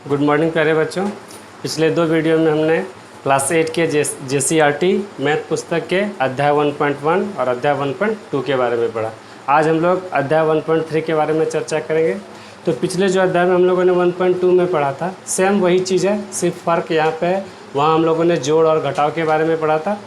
Good morning प्यारे बच्चों। पिछले दो वीडियो में हमने क्लास 8 के JCRT मैथ पुस्तक के अध्याय 1.1 और अध्याय 1.2 के बारे में पढ़ा। आज हम लोग अध्याय 1.3 के बारे में चर्चा करेंगे। तो पिछले जो अध्याय में हम लोगों ने 1.2 में पढ़ा था, सेम वही चीज़ है, सिर्फ फ़र्क यहाँ पे है। वहाँ हम लोगों ने जोड़ और घटाव के बारे में पढ़ा था।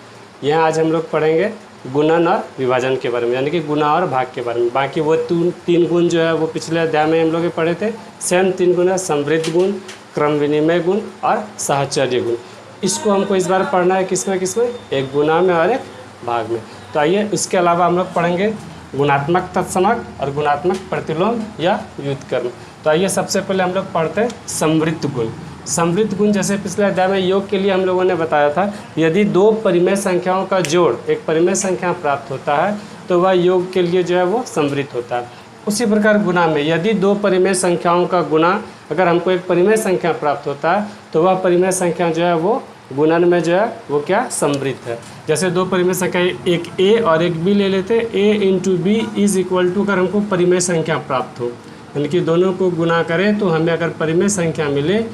यहाँ आज हम लोग पढ़ेंगे गुणन और विभाजन के बारे में, यानी कि गुणा और भाग के बारे में। बाकी वो तीन गुण जो है वो पिछले अध्याय में हम लोग पढ़े थे। सेम तीन गुण है, समृद्ध गुण, क्रम विनिमय गुण और साहचर्य गुण। इसको हमको इस बार पढ़ना है किसमें, एक गुणा में और एक भाग में। तो आइए, इसके अलावा हम लोग पढ़ेंगे गुणात्मक तत्समक और गुणात्मक प्रतिलोम या व्युत्क्रम। तो आइए, सबसे पहले हम लोग पढ़ते हैं समृद्ध गुण। समृद्ध गुण जैसे पिछले अध्याय में योग के लिए हम लोगों ने बताया था, यदि दो परिमेय संख्याओं का जोड़ एक परिमेय संख्या प्राप्त होता है तो वह योग के लिए जो है वो समृद्ध होता है। उसी प्रकार गुणा में यदि दो परिमेय संख्याओं का गुणा अगर हमको एक परिमेय संख्या प्राप्त होता है तो वह परिमेय संख्या जो है वो गुणन में जो है वो क्या, समृद्ध है। जैसे दो परिमेय संख्या एक a और एक b ले लेते हैं, a into b is equal to, अगर हमको परिमेय संख्या प्राप्त हो, यानी कि दोनों को गुणा करें तो हमें अगर परिमेय संख्या मिले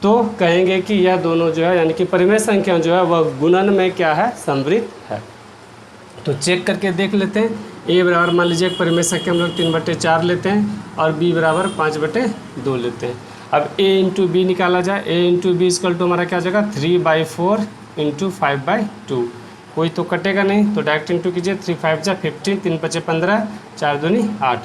तो कहेंगे कि यह दोनों जो है, यानी कि परिमेय संख्या जो है वह गुणन में क्या है, समृद्ध है। तो चेक करके देख लेते हैं। a बराबर मान लीजिए एक परिमेय संख्या हम लोग 3/4 लेते हैं और b बराबर 5/2 लेते हैं। अब a इंटू बी निकाला जाए, a into b equal to हमारा क्या हो जाएगा 3/4 इंटू 5/2। कोई तो कटेगा नहीं, तो डायरेक्ट इंटू कीजिए, 3 5 जा 15, 3 5 15, 4 दूनी 8,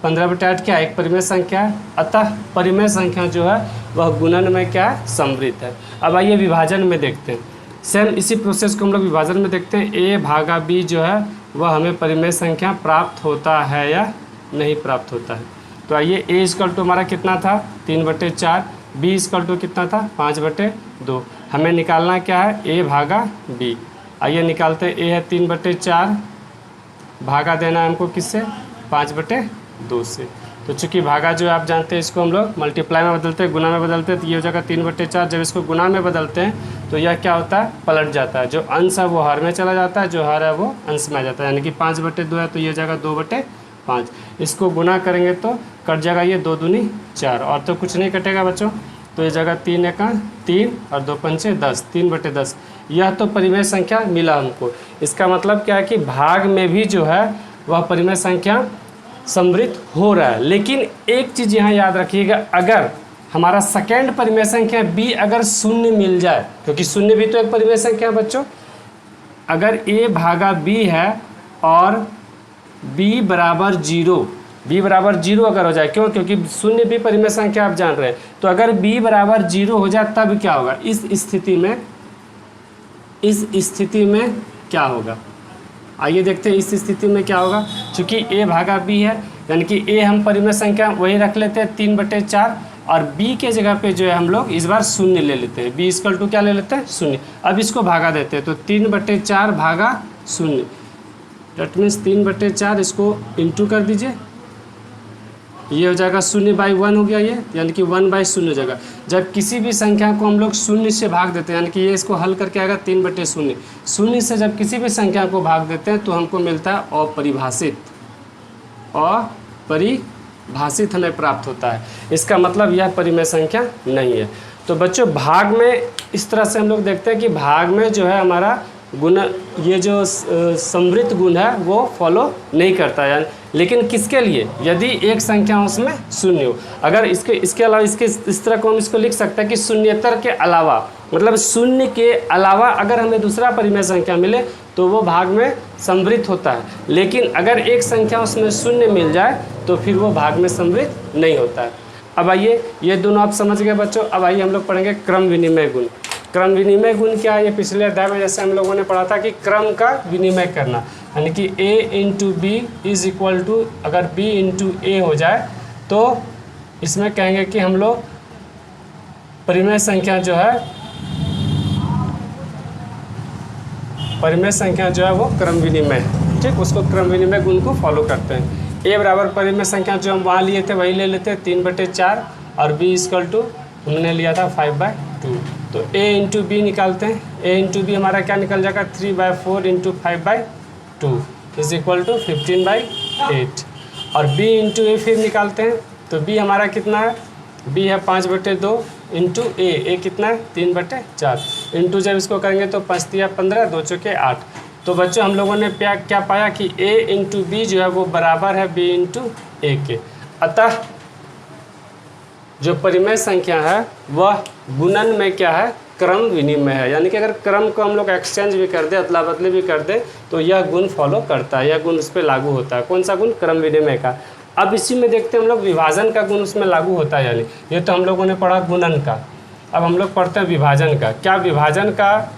15/8 क्या, एक परिमेय संख्या है। अतः परिमेय संख्या जो है वह गुणन में क्या है, समृद्ध है। अब आइए विभाजन में देखते हैं। सेम इसी प्रोसेस को हम लोग विभाजन में देखते हैं। a भागा b जो है वह हमें परिमेय संख्या प्राप्त होता है या नहीं प्राप्त होता है। तो आइए, a इक्वल टू हमारा कितना था 3/4, b इक्वल टू कितना था 5/2। हमें निकालना क्या है, a भागा b। आइए निकालते हैं। a है 3/4, भागा देना है हमको किससे, 5/2 से। तो चूंकि भागा जो है आप जानते हैं, इसको हम लोग मल्टीप्लाई में बदलते हैं, गुना में बदलते हैं, तो ये हो जाएगा 3/4। जब इसको गुना में बदलते हैं तो यह क्या होता है, पलट जाता है। जो अंश है वो हर में चला जाता है, जो हर है वो अंश में आ जाता है। यानी कि 5/2 है तो ये हो जाएगा 2/5। इसको गुना करेंगे तो कट जाएगा ये 2 दूनी 4, और तो कुछ नहीं कटेगा बच्चों। तो ये जगह 3 एका 3 और 2 पंचे 10, 3/10। यह तो परिमेय संख्या मिला हमको। इसका मतलब क्या है कि भाग में भी जो है वह परिमेय संख्या समृद्ध हो रहा है। लेकिन एक चीज़ यहाँ याद रखिएगा, अगर हमारा सेकेंड परिमेय संख्या b अगर शून्य मिल जाए, क्योंकि शून्य भी तो एक परिमेय संख्या है बच्चों। अगर a भागा b है और b बराबर 0 अगर हो जाए, क्यों, क्योंकि शून्य भी परिमेय संख्या आप जान रहे हैं। तो अगर b बराबर 0 हो जाए तब क्या होगा, इस स्थिति में क्या होगा। आइए देखते हैं इस स्थिति में क्या होगा। चूँकि a भागा b है, यानी कि a हम परिमेय संख्या वही रख लेते हैं 3/4, और b के जगह पे जो है हम लोग इस बार शून्य ले लेते हैं। b इक्वल टू क्या ले लेते हैं, शून्य। अब इसको भागा देते हैं, तो 3/4 भागा 0, डेट मीन्स 3/4, इसको इंटू कर दीजिए, ये हो जाएगा 0/1 हो गया ये, यानी कि 1/0 हो जाएगा। जब किसी भी संख्या को हम लोग शून्य से भाग देते हैं, यानी कि ये इसको हल करके आएगा 3/0। शून्य से जब किसी भी संख्या को भाग देते हैं तो हमको मिलता है अपरिभाषित हमें प्राप्त होता है। इसका मतलब यह परिमेय संख्या नहीं है। तो बच्चों, भाग में इस तरह से हम लोग देखते हैं कि भाग में जो है हमारा गुण, ये जो समृद्ध गुण है वो फॉलो नहीं करता है। लेकिन किसके लिए, यदि एक संख्या उसमें शून्य हो। अगर इसके अलावा इस तरह को हम इसको लिख सकते हैं कि शून्येतर के अलावा, मतलब शून्य के अलावा अगर हमें दूसरा परिमेय संख्या मिले तो वो भाग में समृद्ध होता है। लेकिन अगर एक संख्या उसमें शून्य मिल जाए तो फिर वो भाग में समृद्ध नहीं होता है। अब आइए, ये दोनों आप समझ गए बच्चों। अब आइए हम लोग पढ़ेंगे क्रम विनिमय गुण। क्रम विनिमय गुण क्या है, ये पिछले अध्याय में जैसे हम लोगों ने पढ़ा था कि क्रम का विनिमय करना, यानी कि a into b is equal to, अगर b इंटू a हो जाए तो इसमें कहेंगे कि हम लोग परिमेय संख्या जो है वो क्रम विनिमय, ठीक, उसको क्रम विनिमय गुण को फॉलो करते हैं। a बराबर परिमेय संख्या जो हम वहाँ लिए थे वही ले लेते हैं 3/4, और b इक्वल टू हमने लिया था 5/2। तो a इंटू बी निकालते हैं। a इंटू बी हमारा क्या निकल जाएगा 3/4 इंटू 5/2 इज इक्वल टू 15/8, और b इंटू ए फिर निकालते हैं। तो b हमारा कितना है, b है 5/2 इंटू ए कितना है 3/4 इंटू जब इसको करेंगे तो 5 तिया 15 2 चौके 8। तो बच्चों हम लोगों ने क्या पाया कि a इंटू बी जो है वो बराबर है b इंटू ए के। अतः जो परिमेय संख्या है वह गुणन में क्या है क्रम विनिमय है, यानी कि अगर क्रम को हम लोग एक्सचेंज भी कर दें अदला बदली भी कर दें तो यह गुण फॉलो करता है, यह गुण उस पर लागू होता है। कौन सा गुण क्रम विनिमय का। अब इसी में देखते हैं हम लोग विभाजन का गुण उसमें लागू होता है, यानी ये तो हम लोगों ने पढ़ा गुणन का। अब हम लोग पढ़ते हैं विभाजन का। क्या विभाजन का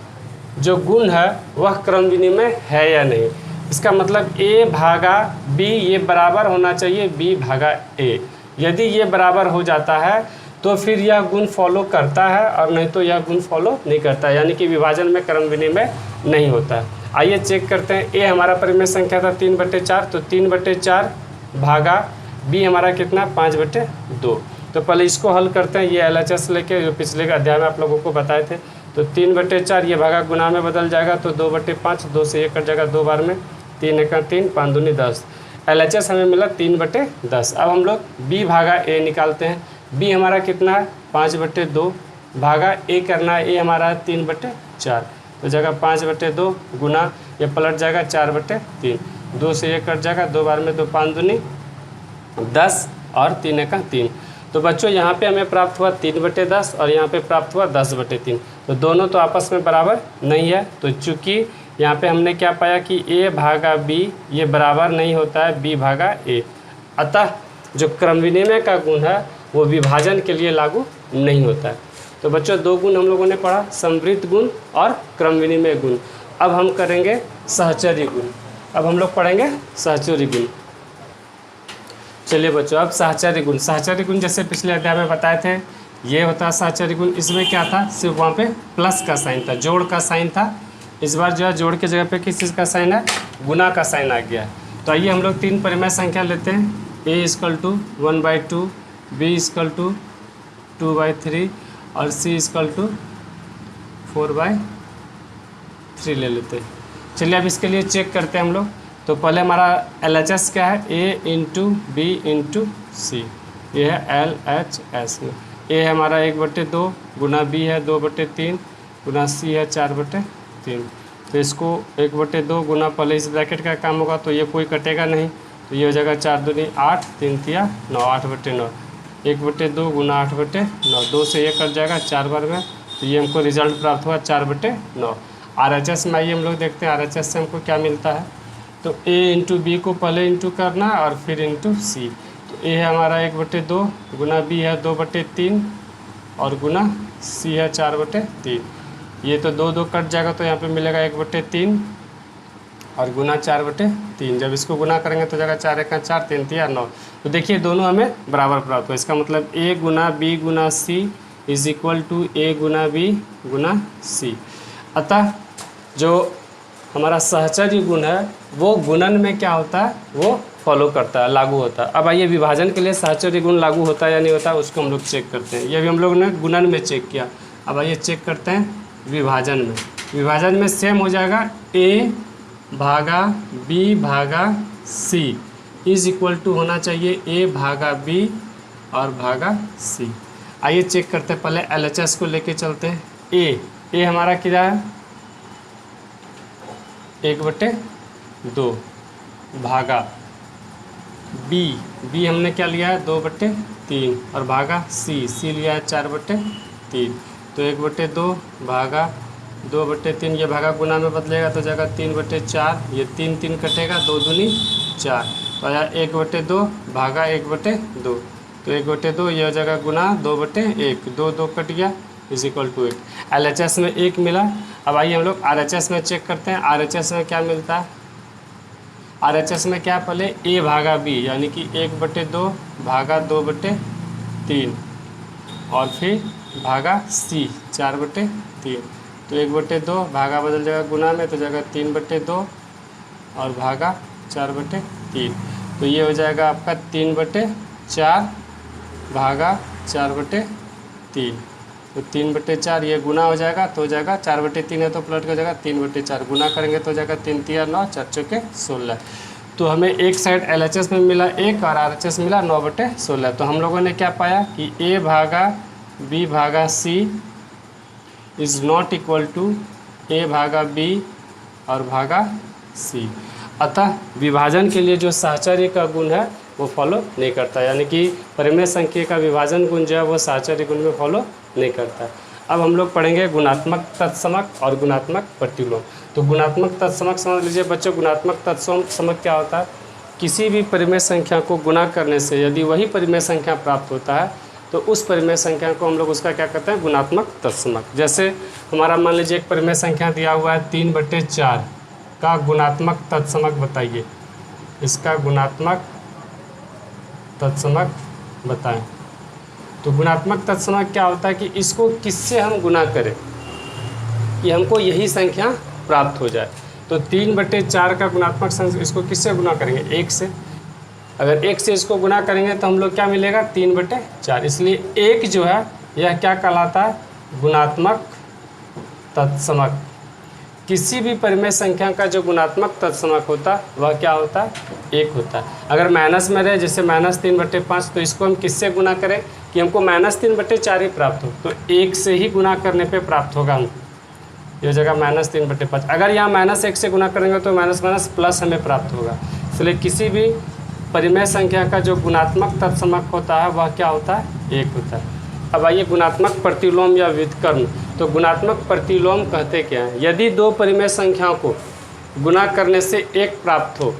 जो गुण है वह क्रम विनिमय है या नहीं। इसका मतलब a भागा b ये बराबर होना चाहिए b भागा a। यदि ये बराबर हो जाता है तो फिर यह गुण फॉलो करता है और नहीं तो यह गुण फॉलो नहीं करता है, यानी कि विभाजन में क्रम विनिमय नहीं होता है। आइए चेक करते हैं। a हमारा परिमेय संख्या था 3/4, तो 3/4 भागा b हमारा कितना 5/2। तो पहले इसको हल करते हैं, ये LHS लेके जो पिछले अध्याय में आप लोगों को बताए थे। तो 3/4 ये भागा गुना में बदल जाएगा तो 2/5, 2 से 1 कट जाएगा 2 बार में, 3 1 3 5 दूनी 10। LHS हमें मिला 3/10। अब हम लोग b भागा a निकालते हैं। b हमारा कितना है 5/2 भागा a करना है, a हमारा है 3/4 तो जगह 5/2 गुना ये पलट जाएगा 4/3, 2 से 1 कट जाएगा 2 बार में, 2 5 दूनी 10 और 3 1 3। तो बच्चों यहाँ पे हमें प्राप्त हुआ 3/10 और यहाँ पे प्राप्त हुआ 10/3। तो दोनों तो आपस में बराबर नहीं है। तो चूँकि यहाँ पे हमने क्या पाया कि a भागा b ये बराबर नहीं होता है b भागा a, अतः जो क्रम विनिमय का गुण है वो विभाजन के लिए लागू नहीं होता है। तो बच्चों दो गुण हम लोगों ने पढ़ा, समवृत्त गुण और क्रम विनिमय गुण। अब हम करेंगे सहचर्य गुण। अब हम लोग पढ़ेंगे सहचर्य गुण। चलिए बच्चों अब सहचर्य गुण। सहचर्य गुण जैसे पिछले अध्याय में बताए थे ये होता है सहचर्य गुण। इसमें क्या था, सिर्फ वहाँ पे प्लस का साइन था, जोड़ का साइन था। इस बार जो है जोड़ के जगह पे किस चीज़ का साइन है, गुना का साइन आ गया है। तो आइए हम लोग 3 परिमेय संख्या लेते हैं। a = 1/2, b = 2/3 और c = 4/3 ले लेते हैं। चलिए अब इसके लिए चेक करते हैं हम लोग। तो पहले हमारा LHS क्या है, a इंटू बी इंटू सी, ये है LHS में। a है हमारा 1/2 गुना b है 2/3 गुना c है 4/3। तो इसको 1/2 गुना, पहले इस ब्रैकेट का काम होगा तो ये कोई कटेगा नहीं, तो ये हो जाएगा 4 दूनी 8, 3 तिया 9, 8/9। 1/2 गुना 8/9, 2 से 1 कट जाएगा 4 बार में, तो ये हमको रिजल्ट प्राप्त हुआ 4/9। RHS में आइए हम लोग देखते हैं RHS से हमको क्या मिलता है। तो a इंटू बी को पहले इंटू करना और फिर इंटू सी। तो a है हमारा 1/2 गुना b है 2/3 और गुना c है 4/3। ये तो 2 2 कट जाएगा तो यहाँ पे मिलेगा 1/3 और गुना 4/3। जब इसको गुना करेंगे तो जाएगा 4 1 4, 3 3 9। तो देखिए दोनों हमें बराबर प्राप्त हुआ। इसका मतलब a गुना b गुना c is equal to a गुना b गुना c। अतः जो हमारा सहचर्य गुण है वो गुणन में क्या होता है, वो फॉलो करता है, लागू होता है। अब आइए विभाजन के लिए सहचर्य गुण लागू होता है या नहीं होता है उसको हम लोग चेक करते हैं। ये भी हम लोग ने गुणन में चेक किया। अब आइए चेक करते हैं विभाजन में। विभाजन में सेम हो जाएगा a भागा b भागा c इज इक्वल टू होना चाहिए a भागा b और भागा c। आइए चेक करते हैं, पहले LHS को लेके चलते हैं। a हमारा क्या है 1/2 भागा b हमने क्या लिया है 2/3 और भागा c लिया है 4/3। तो 1/2 भागा 2/3, ये भागा गुना में बदलेगा तो जाएगा 3/4, ये 3 3 कटेगा 2 दूनी 4, तो आया 1/2 भागा 1/2। तो 1/2 ये हो जाएगा गुना 2/1, 2 2 कट गया इज इक्वल टू 1। LHS में 1 मिला। अब आइए हम लोग RHS में चेक करते हैं। RHS में क्या मिलता है, RHS में क्या पहले a भागा b यानी कि 1/2 भागा 2/3 और फिर भागा c 4/3। तो 1/2 भागा बदल जाएगा गुना में तो जाएगा 3/2 और भागा 4/3। तो ये हो जाएगा आपका 3/4 भागा 4/3। तो 3/4 ये गुना हो जाएगा तो हो जाएगा 4/3 है तो पलट के हो जाएगा 3/4, गुना करेंगे तो हो जाएगा 3 3 9, 4 चौके 16। तो हमें एक साइड LHS में मिला 1 और RHS मिला 9/16। तो हम लोगों ने क्या पाया कि a भागा बी भागा सी इज़ नॉट इक्वल टू ए भागा बी और भागा सी। अतः विभाजन के लिए जो साहचर्य का गुण है वो फॉलो नहीं करता, यानी कि परिमेय संख्या का विभाजन गुण जो है वो साहचर्य गुण में फॉलो नहीं करता। अब हम लोग पढ़ेंगे गुणात्मक तत्समक और गुणात्मक प्रतिलोम। तो गुणात्मक तत्समक समझ लीजिए बच्चों, गुणात्मक तत्समक क्या होता है? किसी भी परिमेय संख्या को गुणा करने से यदि वही परिमेय संख्या प्राप्त होता है तो उस परिमेय संख्या को हम लोग उसका क्या कहते हैं? गुणात्मक तत्समक। जैसे हमारा मान लीजिए एक परिमेय संख्या दिया हुआ है 3/4 का गुणात्मक तत्समक बताइए, इसका गुणात्मक तत्समक बताएं। तो गुणात्मक तत्समक क्या होता है कि इसको किससे हम गुणा करें कि हमको यही संख्या प्राप्त हो जाए। तो 3/4 का गुणात्मक संख्या इसको किससे गुणा करेंगे? 1 से। अगर 1 से इसको गुणा करेंगे तो हम लोग क्या मिलेगा? 3/4। इसलिए 1 जो है यह क्या कहलाता है? गुणात्मक तत्समक। किसी भी परिमेय संख्या का जो गुणात्मक तत्समक होता है वह क्या होता है? 1 होता है। अगर माइनस में रहे जैसे -3/5 तो इसको हम किससे गुणा करें कि हमको -3/4 ही प्राप्त हो, तो 1 से ही गुणा करने पे प्राप्त होगा हमको। यह जगह -3/5। अगर यहाँ -1 से गुणा करेंगे तो माइनस प्लस हमें प्राप्त होगा। इसलिए किसी भी परिमेय संख्या का जो गुणात्मक तत्समक होता है वह क्या होता है? 1 होता है। अब आइए गुणात्मक प्रतिलोम या व्युत्क्रम। तो गुणात्मक प्रतिलोम कहते क्या हैं? यदि दो परिमेय संख्याओं को गुणा करने से 1 प्राप्त हो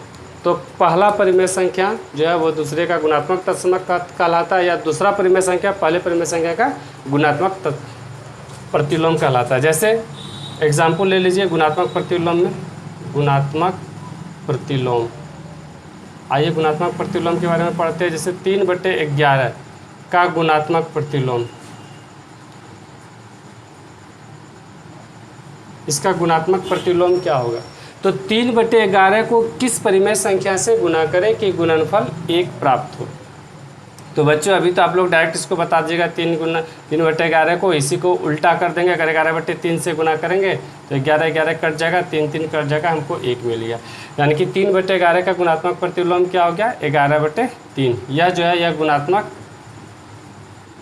तो पहला परिमेय संख्या जो है वो दूसरे का गुणात्मक तत्समक कहलाता है, या दूसरा परिमेय संख्या पहले परिमेय संख्या का गुणात्मक प्रतिलोम कहलाता है। जैसे एग्जाम्पल ले लीजिए गुणात्मक प्रतिलोम में, गुणात्मक प्रतिलोम। आइए गुणात्मक प्रतिलोम के बारे में पढ़ते हैं। जैसे 3/11 का गुणात्मक प्रतिलोम, इसका गुणात्मक प्रतिलोम क्या होगा? तो 3/11 को किस परिमेय संख्या से गुणा करें कि गुणनफल 1 प्राप्त हो? तो बच्चों अभी तो आप लोग डायरेक्ट इसको बता दीजिएगा 3/11 को इसी को उल्टा कर देंगे। अगर 11/3 से गुणा करेंगे तो 11 कट जाएगा, 3 कट जाएगा, हमको 1 मिल गया। यानी कि 3/11 का गुणात्मक प्रतिलोम क्या हो गया? 11/3। यह जो है यह गुणात्मक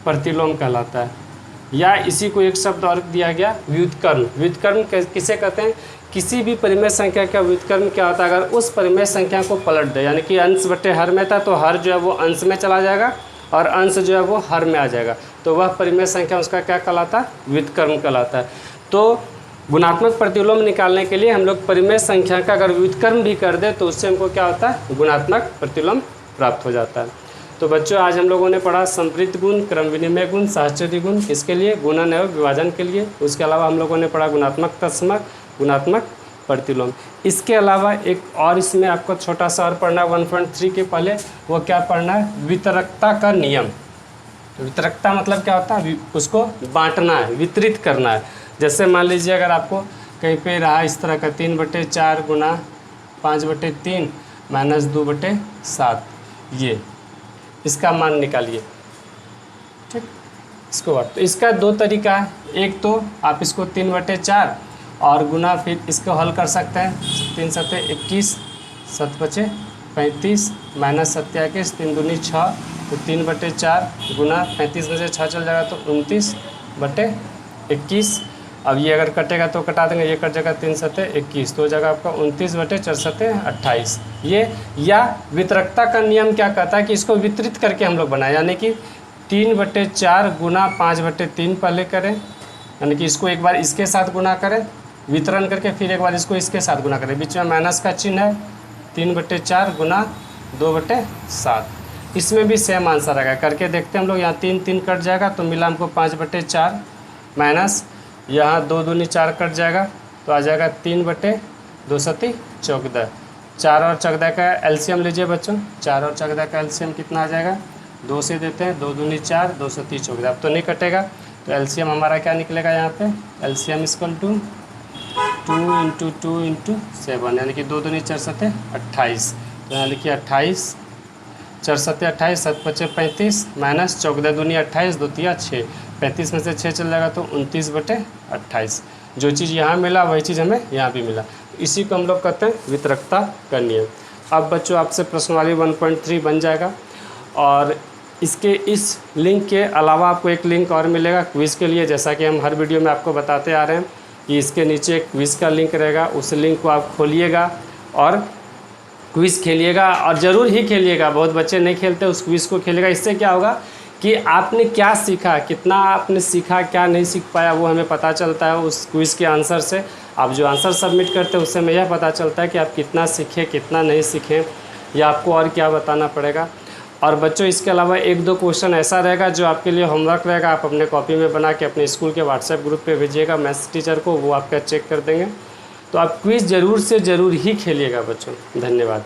प्रतिलोम कहलाता है। या इसी को एक शब्द और दिया गया व्युत्क्रम। व्युत्क्रम किसे कहते हैं? किसी भी परिमेय संख्या का व्युत्क्रम क्या होता है? अगर उस परिमेय संख्या को पलट दे, यानी कि अंश बटे हर में था तो हर जो है वो अंश में चला जाएगा और अंश जो है वो हर में आ जाएगा, तो वह परिमेय संख्या उसका क्या कहलाता है? व्युत्क्रम कहलाता है। तो गुणात्मक प्रतिलोम निकालने के लिए हम लोग परिमेय संख्या का अगर व्युत्क्रम भी कर दे तो उससे हमको क्या होता है? गुणात्मक प्रतिलोम प्राप्त हो जाता है। तो बच्चों आज हम लोगों ने पढ़ा संप्रीत गुण, क्रम विनिमय गुण, साहचर्य गुण, किसके लिए? गुणन एवं विभाजन के लिए। उसके अलावा हम लोगों ने पढ़ा गुणात्मक तत्समक, गुणात्मक प्रतिलोम। इसके अलावा एक और इसमें आपको छोटा सा और पढ़ना 1.3 के पहले, वो क्या पढ़ना है? वितरकता का नियम। वितरकता मतलब क्या होता है? उसको बांटना है, वितरित करना है। जैसे मान लीजिए अगर आपको कहीं पे रहा इस तरह का 3/4 गुना 5/3 माइनस 2/7, ये इसका मान निकालिए। ठीक, इसको बात। तो इसका 2 तरीका है। एक तो आप इसको 3/4 और गुना फिर इसको हल कर सकते हैं। 3 सत्ते 21, 7 बचे 35 माइनस 27, 3 दूनी 6, तो 3/4 गुना 35 में से 6 चल जाएगा तो 29/21। अब ये अगर कटेगा तो कटा देंगे, ये कट जाएगा 3 सत्ते 21, तो हो जाएगा आपका 29/4 सत्ते 28। ये या वितरकता का नियम क्या कहता है कि इसको वितरित करके हम लोग बनाएं, यानी कि 3/4 गुना 5/3 पहले करें, यानी कि इसको एक बार इसके साथ गुना करें वितरण करके, फिर एक बार इसको इसके साथ गुना करें, बीच में माइनस का चिन्ह है। 3/4 गुना 2/7, इसमें भी सेम आंसर आएगा। करके देखते हैं हम लोग। यहाँ 3 कट जाएगा तो मिला हमको 5/4 माइनस यहाँ 2 दूनी 4 कट जाएगा तो आ जाएगा 3/2 सती 14। 4 और 14 का एलसीएम लीजिए बच्चों। 4 और 14 का एलसीएम कितना आ जाएगा? 2 से देते हैं, 2 दूनी 4, 2 सती 14। अब तो नहीं कटेगा तो एलसीएम हमारा क्या निकलेगा? यहाँ पे एलसीएम इक्वल टू 2 × 2 × 7, यानी कि 2 दूनी 4 सते 28। तो यहाँ लिखिए 28, 4 सते 28, 7 बचे 35 माइनस 14 दूनी 28, 2 तिया 6, 35 में से 6 चल जाएगा तो 29/28। जो चीज़ यहाँ मिला वही चीज़ हमें यहाँ भी मिला। इसी को हम लोग कहते हैं वितरकता का नियम। अब बच्चों आपसे प्रश्नवाली 1.3 बन जाएगा और इसके इस लिंक के अलावा आपको एक लिंक और मिलेगा क्विज़ के लिए, जैसा कि हम हर वीडियो में आपको बताते आ रहे हैं कि इसके नीचे एक क्विज़ का लिंक रहेगा। उस लिंक को आप खोलिएगा और क्विज़ खेलिएगा, और ज़रूर ही खेलिएगा। बहुत बच्चे नहीं खेलते, उस क्विज़ को खेलेगा। इससे क्या होगा कि आपने क्या सीखा, कितना आपने सीखा, क्या नहीं सीख पाया, वो हमें पता चलता है उस क्विज़ के आंसर से। आप जो आंसर सबमिट करते हैं उससे हमें यह पता चलता है कि आप कितना सीखे, कितना नहीं सीखे, या आपको और क्या बताना पड़ेगा। और बच्चों इसके अलावा 1-2 क्वेश्चन ऐसा रहेगा जो आपके लिए होमवर्क रहेगा, आप अपने कॉपी में बना के अपने स्कूल के व्हाट्सएप ग्रुप पे भेजिएगा मैथ्स टीचर को, वो आपका चेक कर देंगे। तो आप क्विज़ ज़रूर से ज़रूर ही खेलिएगा बच्चों। धन्यवाद।